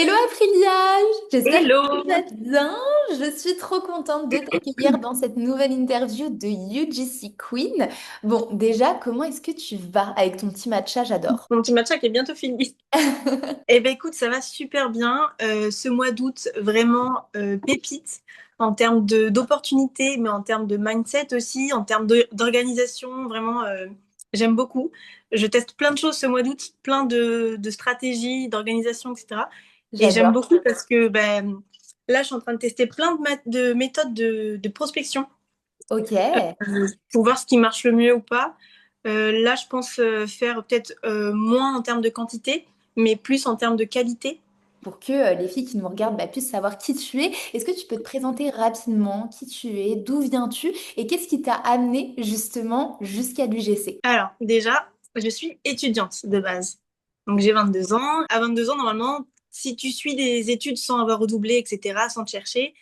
Hello Aprilia, j'espère que tu Hello! vas bien. Je suis trop contente de t'accueillir dans cette nouvelle interview de UGC Queen. Bon, déjà, comment est-ce que tu vas avec ton petit matcha? J'adore. Mon petit matcha qui est bientôt fini. Eh ben écoute, ça va super bien. Ce mois d'août, vraiment pépite en termes d'opportunités, mais en termes de mindset aussi, en termes d'organisation. Vraiment, j'aime beaucoup. Je teste plein de choses ce mois d'août, plein de stratégies, d'organisation, etc. Et j'aime J'adore. beaucoup parce que ben, là, je suis en train de tester plein de méthodes de prospection Ok. pour voir ce qui marche le mieux ou pas. Là, je pense faire peut-être moins en termes de quantité, mais plus en termes de qualité. Pour que les filles qui nous regardent puissent savoir qui tu es, est-ce que tu peux te présenter rapidement qui tu es, d'où viens-tu et qu'est-ce qui t'a amené justement jusqu'à l'UGC? Alors, déjà, je suis étudiante de base. Donc, j'ai 22 ans. À 22 ans, normalement, si tu suis des études sans avoir redoublé, etc., sans te chercher,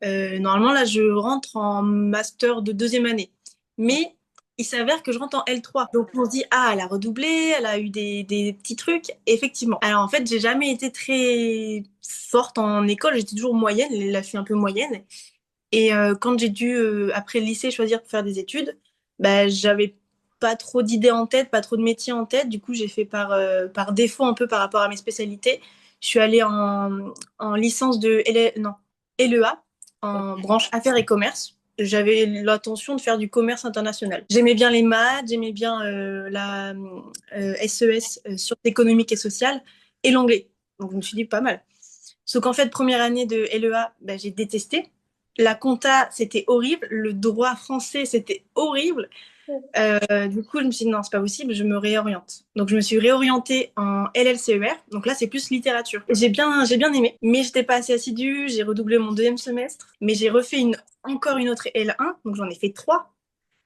normalement, là, je rentre en master de deuxième année. Mais il s'avère que je rentre en L3. Donc, on se dit, ah, elle a redoublé, elle a eu des petits trucs. Effectivement. Alors, en fait, j'ai jamais été très forte en école. J'étais toujours moyenne. Là, je suis un peu moyenne. Et quand j'ai dû, après le lycée, choisir pour faire des études, bah, j'avais pas trop d'idées en tête, pas trop de métiers en tête. Du coup, j'ai fait par défaut un peu par rapport à mes spécialités. Je suis allée en licence de non, LEA, en Ok. branche affaires et commerce. J'avais l'intention de faire du commerce international. J'aimais bien les maths, j'aimais bien la SES, sciences économiques et sociales, et l'anglais. Donc, je me suis dit pas mal. Sauf qu'en fait, première année de LEA, bah, j'ai détesté. La compta, c'était horrible. Le droit français, c'était horrible. Du coup, je me suis dit, non, c'est pas possible, je me réoriente. Donc, je me suis réorientée en LLCER. Donc là, c'est plus littérature. J'ai bien aimé, mais j'étais pas assez assidue. J'ai redoublé mon deuxième semestre, mais j'ai refait encore une autre L1. Donc, j'en ai fait trois.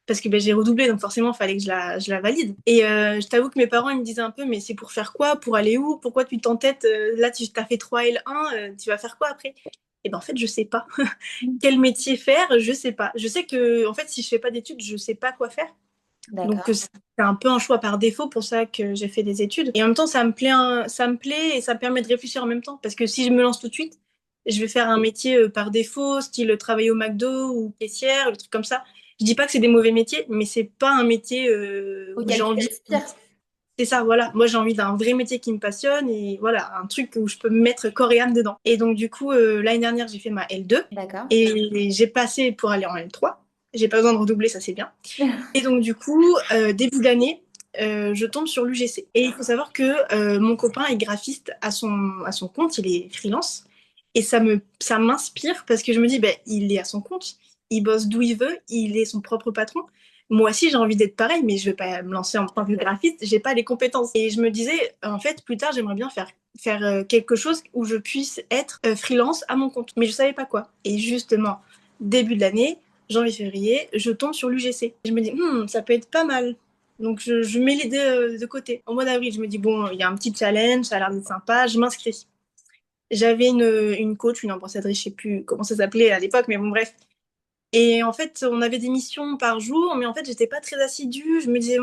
Parce que ben, j'ai redoublé, donc forcément, il fallait que je la valide. Et je t'avoue que mes parents, ils me disaient un peu, mais c'est pour faire quoi? Pour aller où? Pourquoi tu t'entêtes? Là, tu as fait 3 L1, tu vas faire quoi après? Et ben en fait, je sais pas. Quel métier faire? Je sais pas. Je sais que, en fait, si je fais pas d'études, je sais pas quoi faire. Donc, D'accord. c'est un peu un choix par défaut pour ça que j'ai fait des études. Et en même temps, ça me plaît et ça me permet de réfléchir en même temps. Parce que si je me lance tout de suite, je vais faire un métier par défaut, style travailler au McDo ou caissière, des trucs comme ça. Je dis pas que c'est des mauvais métiers, mais c'est pas un métier où j'ai Auquel tu envie. aspires. C'est ça, voilà. Moi, j'ai envie d'un vrai métier qui me passionne et voilà, un truc où je peux me mettre corps et âme dedans. Et donc, du coup, l'année dernière, j'ai fait ma L2 D'accord. et j'ai passé pour aller en L3. J'ai pas besoin de redoubler, ça c'est bien. Et donc, du coup, début d'année, je tombe sur l'UGC. Et il faut savoir que mon copain est graphiste à son compte, il est freelance. Et ça m'inspire parce que je me dis, ben, il est à son compte, il bosse d'où il veut, il est son propre patron. Moi aussi, j'ai envie d'être pareil, mais je vais pas me lancer en tant que graphiste, j'ai pas les compétences. Et je me disais, en fait, plus tard, j'aimerais bien faire quelque chose où je puisse être freelance à mon compte. Mais je savais pas quoi. Et justement, début de l'année, janvier-février, je tombe sur l'UGC. Je me dis, ça peut être pas mal. Donc je mets les deux de côté. Au mois d'avril, je me dis, bon, il y a un petit challenge, ça a l'air d'être sympa, je m'inscris. J'avais une coach, une ambassadrice, je sais plus comment ça s'appelait à l'époque, mais bon, bref. Et en fait, on avait des missions par jour, mais en fait, j'étais pas très assidue. Je me disais,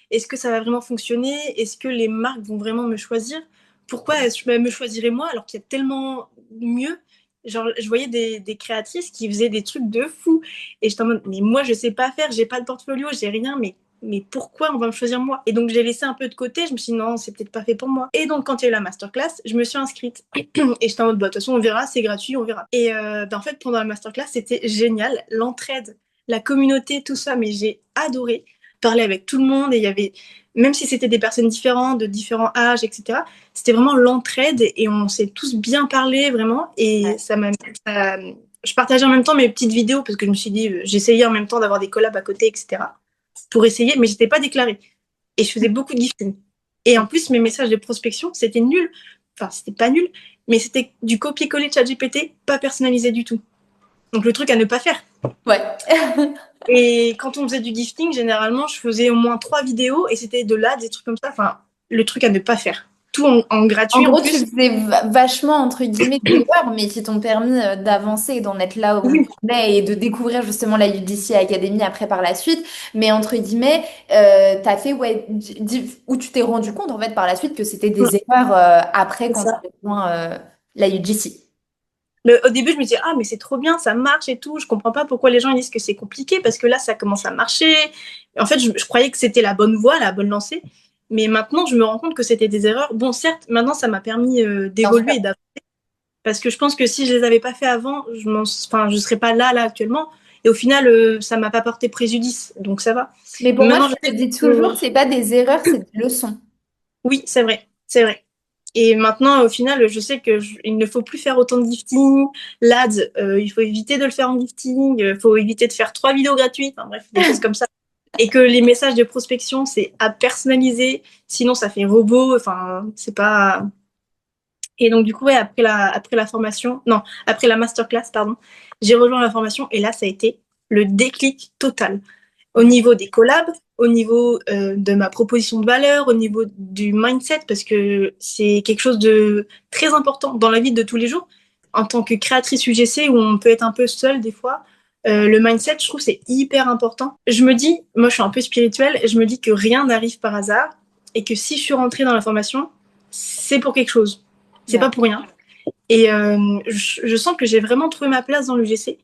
est-ce que ça va vraiment fonctionner? Est-ce que les marques vont vraiment me choisir? Pourquoi est-ce que me choisirais moi alors qu'il y a tellement mieux? Genre, je voyais des créatrices qui faisaient des trucs de fou. Et j'étais en mode, mais moi, je sais pas faire, j'ai pas le portfolio, j'ai rien, mais pourquoi on va me choisir moi? Et donc, j'ai laissé un peu de côté, je me suis dit, non, c'est peut-être pas fait pour moi. Et donc, quand il y a eu la masterclass, je me suis inscrite. Et j'étais en mode, bah, de toute façon, on verra, c'est gratuit, on verra. Et bah, en fait, pendant la masterclass, c'était génial. L'entraide, la communauté, tout ça, mais j'ai adoré parler avec tout le monde. Et il y avait, même si c'était des personnes différentes, de différents âges, etc., c'était vraiment l'entraide et on s'est tous bien parlé, vraiment. Et je partageais en même temps mes petites vidéos parce que je me suis dit, j'essayais en même temps d'avoir des collabs à côté, etc., pour essayer, mais j'étais pas déclarée. Et je faisais beaucoup de gifting. Et en plus, mes messages de prospection, c'était nul. Enfin, c'était pas nul, mais c'était du copier-coller de ChatGPT, pas personnalisé du tout. Donc le truc à ne pas faire. Ouais. Et quand on faisait du gifting, généralement, je faisais au moins 3 vidéos et c'était de là, des trucs comme ça. Enfin, le truc à ne pas faire. Tout en En gratuit en gros, tu plus. faisais vachement, entre guillemets, d'erreurs, mais qui t'ont permis d'avancer et d'en être là où tu Oui, es et de découvrir justement la UDC Academy après par la suite. Mais entre guillemets, t'as fait, ouais, où tu t'es rendu compte en fait par la suite que c'était des erreurs après c'est quand tu ça. avais besoin. La UGC. Au début, je me disais, ah, mais c'est trop bien, ça marche et tout. Je comprends pas pourquoi les gens ils disent que c'est compliqué parce que là, ça commence à marcher. En fait, je croyais que c'était la bonne voie, la bonne lancée. Mais maintenant, je me rends compte que c'était des erreurs. Bon, certes, maintenant, ça m'a permis Bien sûr. d'évoluer et d'avancer. Parce que je pense que si je les avais pas fait avant, enfin, je serais pas là actuellement. Et au final, ça m'a pas porté préjudice. Donc, ça va. Mais pour moi, Maintenant, je je sais te dis que toujours, c'est pas des erreurs, c'est des leçons. oui, c'est vrai. C'est vrai. Et maintenant, au final, je sais il ne faut plus faire autant de gifting. L'ADS, il faut éviter de le faire en gifting. Il faut éviter de faire 3 vidéos gratuites. Enfin, bref, des choses comme ça. Et que les messages de prospection, c'est à personnaliser. Sinon, ça fait robot. Enfin, c'est pas. Et donc, du coup, ouais, après la formation, non, après la masterclass, pardon, j'ai rejoint la formation et là, ça a été le déclic total au Ok. niveau des collabs, au niveau de ma proposition de valeur, au niveau du mindset, parce que c'est quelque chose de très important dans la vie de tous les jours. En tant que créatrice UGC, où on peut être un peu seule des fois, le mindset, je trouve, c'est hyper important. Je me dis, moi, je suis un peu spirituelle, je me dis que rien n'arrive par hasard et que si je suis rentrée dans la formation, c'est pour quelque chose. C'est Ouais. pas pour rien. Et je sens que j'ai vraiment trouvé ma place dans l'UGC.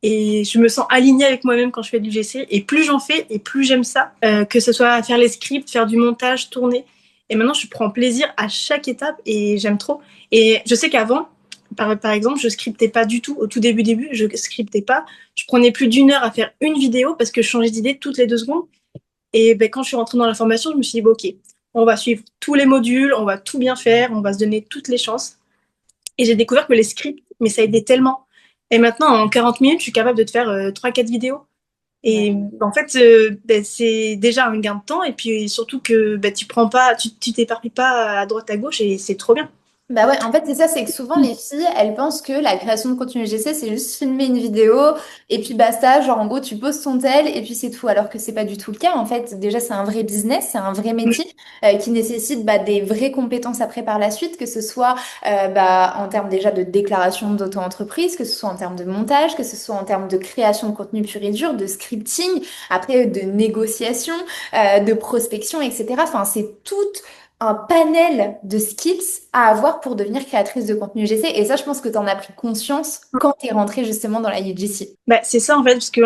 Et je me sens alignée avec moi-même quand je fais du GC. Et plus j'en fais, et plus j'aime ça. Que ce soit faire les scripts, faire du montage, tourner. Et maintenant, je prends plaisir à chaque étape et j'aime trop. Et je sais qu'avant, par exemple, je scriptais pas du tout. Au tout début, je scriptais pas. Je prenais plus d'1 heure à faire une vidéo parce que je changeais d'idée toutes les 2 secondes. Et ben, quand je suis rentrée dans la formation, je me suis dit, bon, ok, on va suivre tous les modules, on va tout bien faire, on va se donner toutes les chances. Et j'ai découvert que les scripts, mais ça aidait tellement. Et maintenant, en 40 minutes, je suis capable de te faire 3-4 vidéos. Et Ouais. en fait, ben, c'est déjà un gain de temps. Et puis surtout que ben, tu t'éparpilles pas à droite à gauche et c'est trop bien. Bah ouais, en fait, c'est ça, c'est que souvent les filles, elles pensent que la création de contenu UGC, c'est juste filmer une vidéo et puis basta, genre en gros, tu poses ton tel et puis c'est tout. Alors que c'est pas du tout le cas. En fait, déjà, c'est un vrai business, c'est un vrai métier qui nécessite bah, des vraies compétences après par la suite, que ce soit bah, en termes déjà de déclaration d'auto-entreprise, que ce soit en termes de montage, que ce soit en termes de création de contenu pur et dur, de scripting, après de négociation, de prospection, etc. Enfin, c'est tout un panel de skills à avoir pour devenir créatrice de contenu UGC. Et ça, je pense que tu en as pris conscience quand tu es rentrée justement dans la UGC. Bah, c'est ça en fait, parce que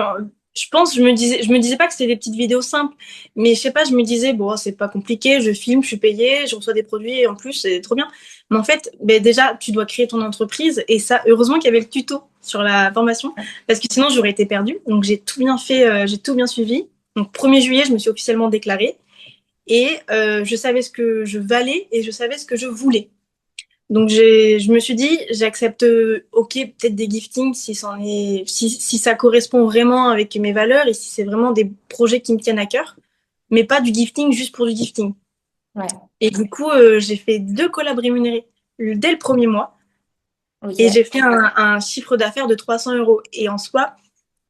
je me disais pas que c'était des petites vidéos simples, mais je sais pas, je me disais, bon, c'est pas compliqué, je filme, je suis payée, je reçois des produits, et en plus, c'est trop bien. Mais en fait, ben déjà, tu dois créer ton entreprise, et ça, heureusement qu'il y avait le tuto sur la formation, parce que sinon, j'aurais été perdue. Donc, j'ai tout bien fait, j'ai tout bien suivi. Donc, 1er juillet, je me suis officiellement déclarée, et je savais ce que je valais, et je savais ce que je voulais. Donc je me suis dit, j'accepte, ok, peut-être des giftings si ça correspond vraiment avec mes valeurs et si c'est vraiment des projets qui me tiennent à cœur, mais pas du gifting juste pour du gifting. Ouais, Et du coup, j'ai fait 2 collabs rémunérés dès le 1er mois et ok. j'ai fait un chiffre d'affaires de 300 euros. Et en soi,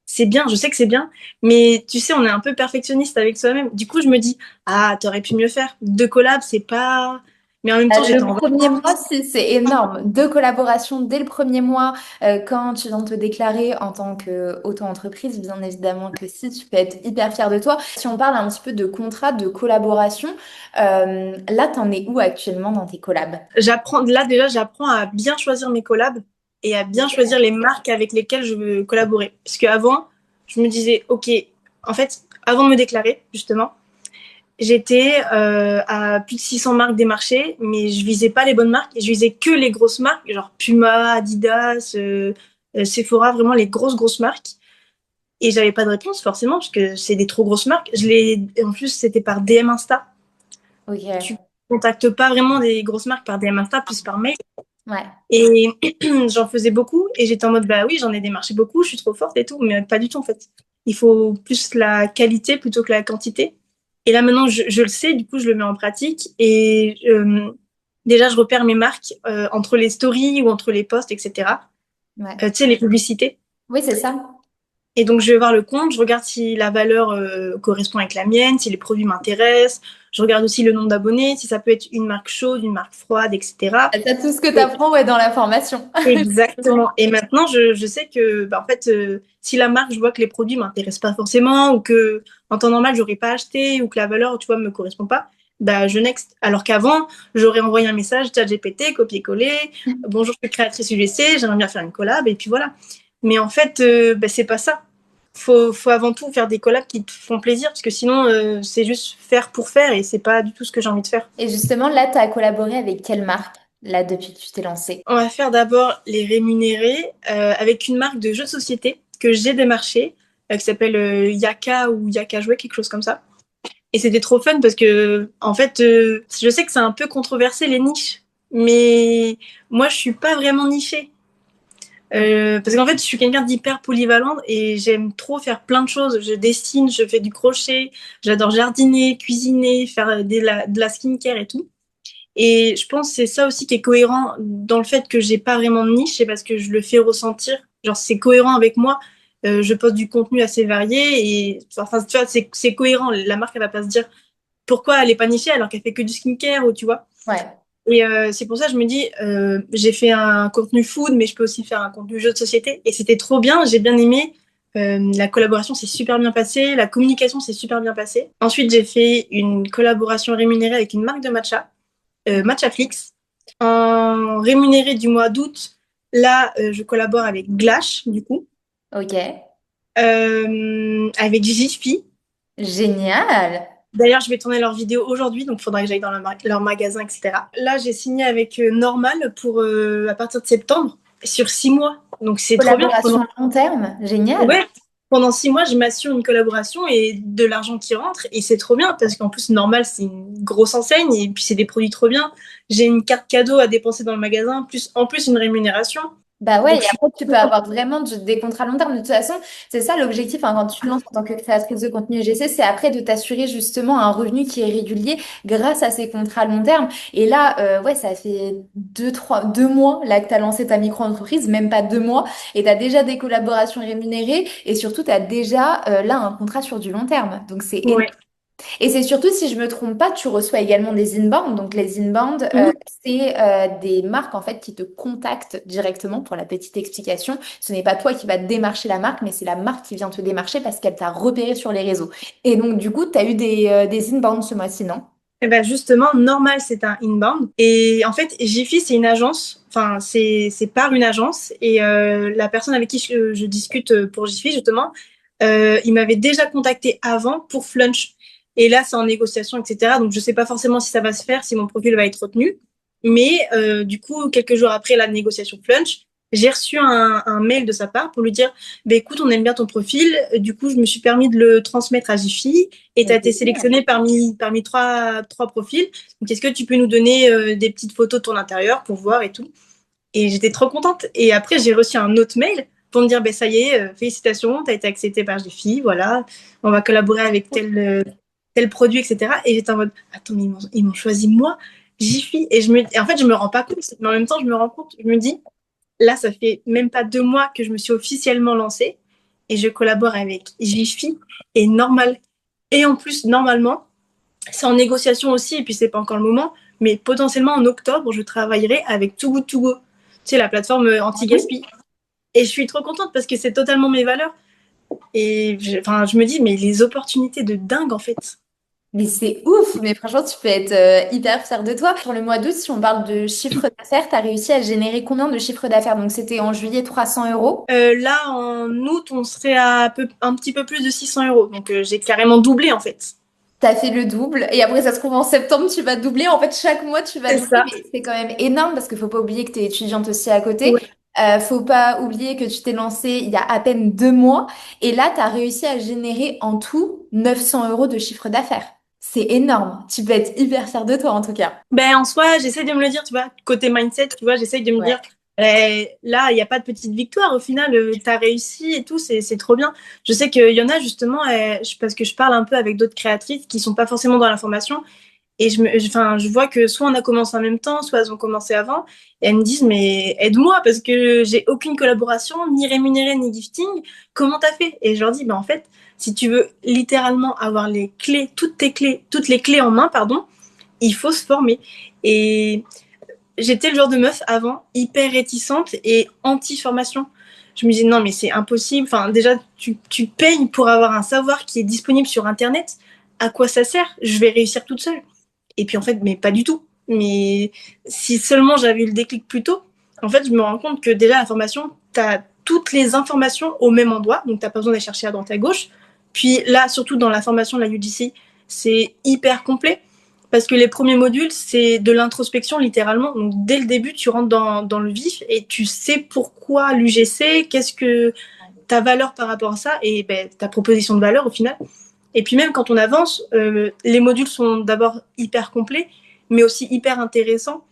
c'est bien, je sais que c'est bien, mais tu sais, on est un peu perfectionniste avec soi-même. Du coup, je me dis, ah, t'aurais pu mieux faire. 2 collabs, c'est pas. Mais en même temps, j'étais Le en premier mois, vacances. c'est énorme. Deux collaborations dès le premier mois, quand tu viens de te déclarer en tant qu'auto-entreprise, bien évidemment que si, tu peux être hyper fière de toi. Si on parle un petit peu de contrat, de collaboration, là, t'en es où actuellement dans tes collabs? Là déjà, j'apprends à bien choisir mes collabs et à bien choisir les marques avec lesquelles je veux collaborer. Parce qu'avant, je me disais, ok, en fait, avant de me déclarer, justement, j'étais à plus de 600 marques démarchées, mais je visais pas les bonnes marques et je visais que les grosses marques, genre Puma, Adidas, Sephora, vraiment les grosses marques. Et j'avais pas de réponse forcément parce que c'est des trop grosses marques. En plus, c'était par DM Insta. Tu Ok, contactes pas vraiment des grosses marques par DM Insta, plus par mail. ouais. Et j'en faisais beaucoup et j'étais en mode bah oui, j'en ai démarché beaucoup, je suis trop forte et tout, mais pas du tout en fait. Il faut plus la qualité plutôt que la quantité. Et là maintenant, je le sais, du coup, je le mets en pratique et déjà, je repère mes marques entre les stories ou entre les posts, etc. Ouais. Tu sais, les publicités. Oui, c'est ça. Et donc, je vais voir le compte, je regarde si la valeur correspond avec la mienne, si les produits m'intéressent. Je regarde aussi le nombre d'abonnés, si ça peut être une marque chaude, une marque froide, etc. C'est tout ce que tu apprends ouais, dans la formation. Exactement. Et maintenant, je sais que, bah, en fait, si la marque, je vois que les produits m'intéressent pas forcément, ou que, en temps normal, j'aurais pas acheté, ou que la valeur, tu vois, me correspond pas, bah, je next. Alors qu'avant, j'aurais envoyé un message, ChatGPT, copier-coller, bonjour, je suis créatrice UGC, j'aimerais bien faire une collab, et puis voilà. Mais en fait, bah, c'est pas ça. Faut avant tout faire des collabs qui te font plaisir, parce que sinon, c'est juste faire pour faire, et c'est pas du tout ce que j'ai envie de faire. Et justement, là, tu as collaboré avec quelle marque, là, depuis que tu t'es lancée? On va faire d'abord les rémunérés avec une marque de jeux de société que j'ai démarché, qui s'appelle Yaka ou Yaka Jouet, quelque chose comme ça. Et c'était trop fun parce que, en fait, je sais que c'est un peu controversé les niches, mais moi, je suis pas vraiment nichée. Parce qu'en fait, je suis quelqu'un d'hyper polyvalent et j'aime trop faire plein de choses. Je dessine, je fais du crochet, j'adore jardiner, cuisiner, faire de la skincare et tout. Et je pense que c'est ça aussi qui est cohérent dans le fait que j'ai pas vraiment de niche, c'est parce que je le fais ressentir. Genre, c'est cohérent avec moi. Je poste du contenu assez varié et enfin, tu vois, c'est cohérent. La marque, elle va pas se dire pourquoi elle est pas nichée alors qu'elle fait que du skincare ou tu vois. Ouais. Et c'est pour ça que je me dis, j'ai fait un contenu food, mais je peux aussi faire un contenu jeu de société. Et c'était trop bien, j'ai bien aimé. La collaboration s'est super bien passée, la communication s'est super bien passée. Ensuite, j'ai fait une collaboration rémunérée avec une marque de matcha, Matchaflix. En rémunéré du mois d'août, là, je collabore avec Glash, du coup, Ok. avec Jiffy. Génial. D'ailleurs, je vais tourner leur vidéo aujourd'hui, donc il faudra que j'aille dans leur magasin, etc. Là, j'ai signé avec Normal pour à partir de septembre, sur 6 mois. Donc c'est trop bien. Collaboration à long terme. Génial. Ouais, pendant 6 mois, je m'assure une collaboration et de l'argent qui rentre. Et c'est trop bien parce qu'en plus, Normal, c'est une grosse enseigne et puis c'est des produits trop bien. J'ai une carte cadeau à dépenser dans le magasin, plus en plus une rémunération. Bah ouais, Donc et je suis après, tu peux contente. avoir vraiment des contrats long terme. De toute façon, c'est ça l'objectif hein, quand tu te lances en tant que créatrice de contenu UGC, c'est après de t'assurer justement un revenu qui est régulier grâce à ces contrats long terme. Et là, ouais, ça fait 2 mois là que tu as lancé ta micro-entreprise, même pas 2 mois, et tu as déjà des collaborations rémunérées et surtout, tu as déjà là un contrat sur du long terme. Donc c'est énorme. Ouais. Et c'est surtout, si je me trompe pas, tu reçois également des inbound. Donc les inbound, Mhm. c'est des marques en fait qui te contactent directement pour la petite explication. Ce n'est pas toi qui vas démarcher la marque, mais c'est la marque qui vient te démarcher parce qu'elle t'a repéré sur les réseaux. Et donc du coup, tu as eu des inbound ce mois-ci, non? Et ben justement, Normal, c'est un inbound. Et en fait, Jiffy, c'est une agence. Enfin, c'est par une agence. Et la personne avec qui je discute pour Jiffy, justement, il m'avait déjà contacté avant pour Flunch. Et là, c'est en négociation, etc. Donc, je sais pas forcément si ça va se faire, si mon profil va être retenu. Mais du coup, quelques jours après la négociation Flunch, j'ai reçu un mail de sa part pour lui dire, bah, écoute, on aime bien ton profil. Du coup, je me suis permis de le transmettre à Jiffy et tu as été sélectionné parmi trois profils. Donc, est-ce que tu peux nous donner des petites photos de ton intérieur pour voir et tout? Et j'étais trop contente. Et après, j'ai reçu un autre mail pour me dire, ben, ça y est, félicitations, tu as été accepté par Jiffy, voilà, on va collaborer avec tel produit, etc. Et j'étais en mode, attends, mais ils m'ont choisi moi, Jiffy. Et en fait, je me rends pas compte, mais en même temps, je me rends compte, je me dis, là, ça fait même pas 2 mois que je me suis officiellement lancée et je collabore avec Jiffy et Normal. Et en plus, normalement, c'est en négociation aussi, et puis c'est pas encore le moment, mais potentiellement en octobre, je travaillerai avec Too Good To Go, tu sais, la plateforme anti-gaspi. Et je suis trop contente parce que c'est totalement mes valeurs. Et enfin, je me dis, mais les opportunités de dingue, en fait. Mais c'est ouf, mais franchement, tu peux être hyper fière de toi. Pour le mois d'août, si on parle de chiffre d'affaires, tu as réussi à générer combien de chiffre d'affaires? Donc c'était en juillet 300 euros. Là, en août, on serait à un petit peu plus de 600 euros. Donc, j'ai carrément doublé, en fait. T'as fait le double et après ça se trouve en septembre tu vas doubler. En fait chaque mois tu vas C'est doubler ça. mais c'est quand même énorme parce qu'il faut pas oublier que tu es étudiante aussi à côté. Ouais. Faut pas oublier que tu t'es lancée il y a à peine 2 mois et là tu as réussi à générer en tout 900 euros de chiffre d'affaires. C'est énorme. Tu peux être hyper fière de toi en tout cas. Ben, en soi, j'essaie de me le dire, tu vois, côté mindset, tu vois, j'essaie de me Ouais. dire, là, il n'y a pas de petite victoire. Au final, tu as réussi et tout, c'est trop bien. Je sais qu'il y en a justement, parce que je parle un peu avec d'autres créatrices qui sont pas forcément dans l'information, et enfin, je vois que soit on a commencé en même temps, soit elles ont commencé avant, et elles me disent, mais aide-moi, parce que j'ai aucune collaboration, ni rémunérée, ni gifting. Comment t'as fait? Et je leur dis, ben, en fait, si tu veux littéralement avoir les clés, toutes les clés en main, pardon, il faut se former. Et j'étais le genre de meuf avant, hyper réticente et anti-formation. Je me disais, non, mais c'est impossible. Enfin, déjà, tu payes pour avoir un savoir qui est disponible sur Internet. À quoi ça sert? Je vais réussir toute seule. Et puis en fait, mais pas du tout. Mais si seulement j'avais eu le déclic plus tôt, en fait, je me rends compte que déjà, la formation, tu as toutes les informations au même endroit, donc tu n'as pas besoin d'aller chercher à droite à gauche. Puis là, surtout dans la formation de la UGC, c'est hyper complet parce que les premiers modules, c'est de l'introspection littéralement. Donc dès le début, tu rentres dans le vif et tu sais pourquoi l'UGC, qu'est-ce que ta valeur par rapport à ça et ben, ta proposition de valeur au final. Et puis même quand on avance, les modules sont d'abord hyper complets, mais aussi hyper intéressants.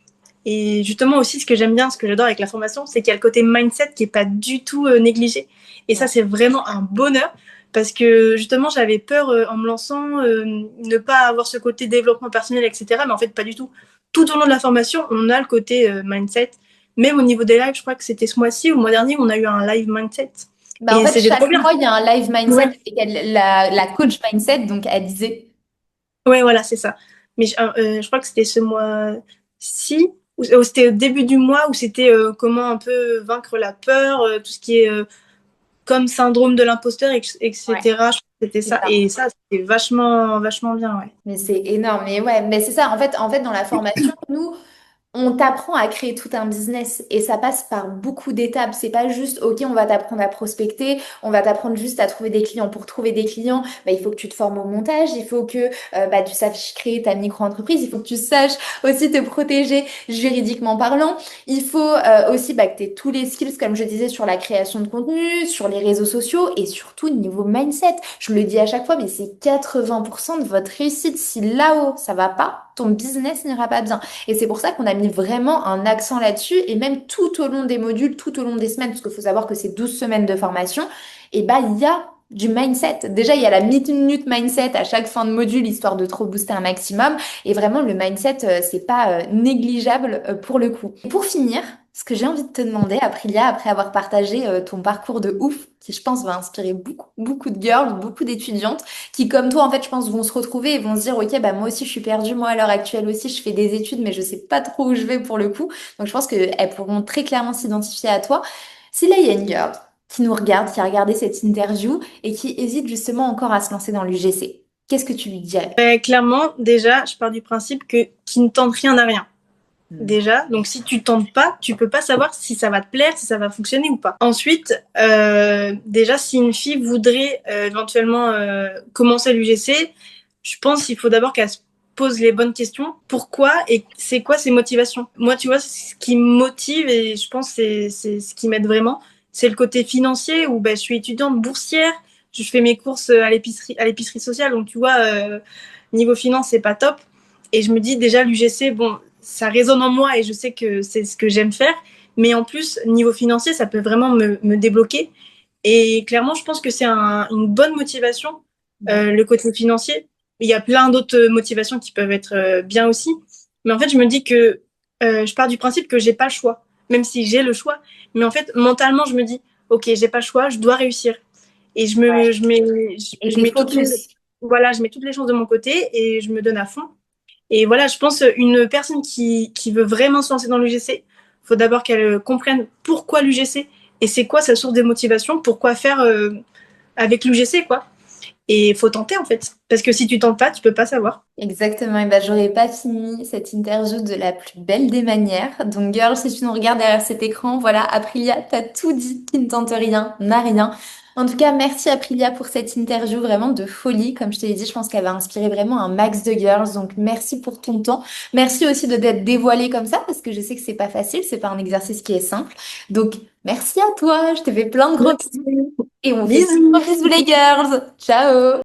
Et justement aussi, ce que j'aime bien, ce que j'adore avec la formation, c'est qu'il y a le côté mindset qui est pas du tout négligé. Et ça, c'est vraiment un bonheur parce que justement, j'avais peur en me lançant, ne pas avoir ce côté développement personnel, etc. Mais en fait, pas du tout. Tout au long de la formation, on a le côté mindset. Même au niveau des lives, je crois que c'était ce mois-ci ou le mois dernier, on a eu un live mindset. Bah, en Et fait, c'était trop chaque bien. mois, il y a un live mindset Ouais, et la coach mindset, donc elle disait. ouais, voilà, c'est ça. Mais je crois que c'était ce mois-ci, ou c'était au début du mois, où c'était comment un peu vaincre la peur, tout ce qui est comme syndrome de l'imposteur, etc. Ouais, Je crois que c'était c'est ça. ça. Et ça, c'était vachement, vachement bien, ouais. Mais c'est énorme. Mais ouais, mais c'est ça. En fait, dans la formation, nous, on t'apprend à créer tout un business et ça passe par beaucoup d'étapes. C'est pas juste, OK, on va t'apprendre à prospecter, on va t'apprendre juste à trouver des clients. Pour trouver des clients, bah, il faut que tu te formes au montage, il faut que bah, tu saches créer ta micro-entreprise, il faut que tu saches aussi te protéger juridiquement parlant. Il faut aussi bah, que tu aies tous les skills, comme je disais, sur la création de contenu, sur les réseaux sociaux et surtout niveau mindset. Je le dis à chaque fois, mais c'est 80% de votre réussite. Si là-haut, ça va pas, ton business n'ira pas bien. Et c'est pour ça qu'on a mis vraiment un accent là-dessus. Et même tout au long des modules, tout au long des semaines, parce qu'il faut savoir que c'est 12 semaines de formation, et bah, il y a du mindset. Déjà, il y a la minute mindset à chaque fin de module, histoire de trop booster un maximum. Et vraiment, le mindset, c'est pas négligeable pour le coup. Et pour finir, ce que j'ai envie de te demander, Aprilia, après avoir partagé ton parcours de ouf, qui je pense va inspirer beaucoup, beaucoup de girls, beaucoup d'étudiantes, qui comme toi, en fait, je pense, vont se retrouver et vont se dire, OK, bah moi aussi, je suis perdue. Moi, à l'heure actuelle aussi, je fais des études, mais je sais pas trop où je vais pour le coup. Donc, je pense qu'elles pourront très clairement s'identifier à toi. Si là, il y a une girl qui nous regarde, qui a regardé cette interview et qui hésite justement encore à se lancer dans l'UGC, qu'est-ce que tu lui dirais? Clairement, déjà, je pars du principe que qui ne tente rien n'a rien. Hmm. Déjà, donc si tu tentes pas, tu peux pas savoir si ça va te plaire, si ça va fonctionner ou pas. Ensuite, déjà, si une fille voudrait éventuellement commencer l'UGC, je pense qu'il faut d'abord qu'elle se pose les bonnes questions. Pourquoi et c'est quoi ses motivations? Moi, tu vois, ce qui me motive et je pense que c'est ce qui m'aide vraiment, c'est le côté financier où ben, je suis étudiante boursière, je fais mes courses à l'épicerie sociale, donc tu vois, niveau finance, c'est pas top. Et je me dis déjà l'UGC, bon, ça résonne en moi et je sais que c'est ce que j'aime faire. Mais en plus, niveau financier, ça peut vraiment me débloquer. Et clairement, je pense que c'est une bonne motivation, le côté financier. Il y a plein d'autres motivations qui peuvent être bien aussi. Mais en fait, je me dis que je pars du principe que j'ai pas le choix, même si j'ai le choix. Mais en fait, mentalement, je me dis, OK, j'ai pas le choix, je dois réussir. Et Et je t'es mets focus. voilà, je mets toutes les chances de mon côté et je me donne à fond. Et voilà, je pense une personne qui veut vraiment se lancer dans l'UGC, il faut d'abord qu'elle comprenne pourquoi l'UGC et c'est quoi sa source de motivation, pourquoi faire avec l'UGC, quoi. Et il faut tenter, en fait. Parce que si tu tentes pas, tu peux pas savoir. Exactement, et ben j'aurais pas fini cette interview de la plus belle des manières. Donc, girl, si tu nous regardes derrière cet écran, voilà, Aprilia, t'as tout dit, qui ne tente rien, n'a rien. En tout cas, merci Aprilia pour cette interview vraiment de folie. Comme je te l'ai dit, je pense qu'elle va inspirer vraiment un max de girls. Donc, merci pour ton temps. Merci aussi de t'être dévoilée comme ça, parce que je sais que c'est pas facile, c'est pas un exercice qui est simple. Donc, merci à toi, je te fais plein de gros bisous. Merci. Et on fait des gros Bisous. bisous les girls. Ciao!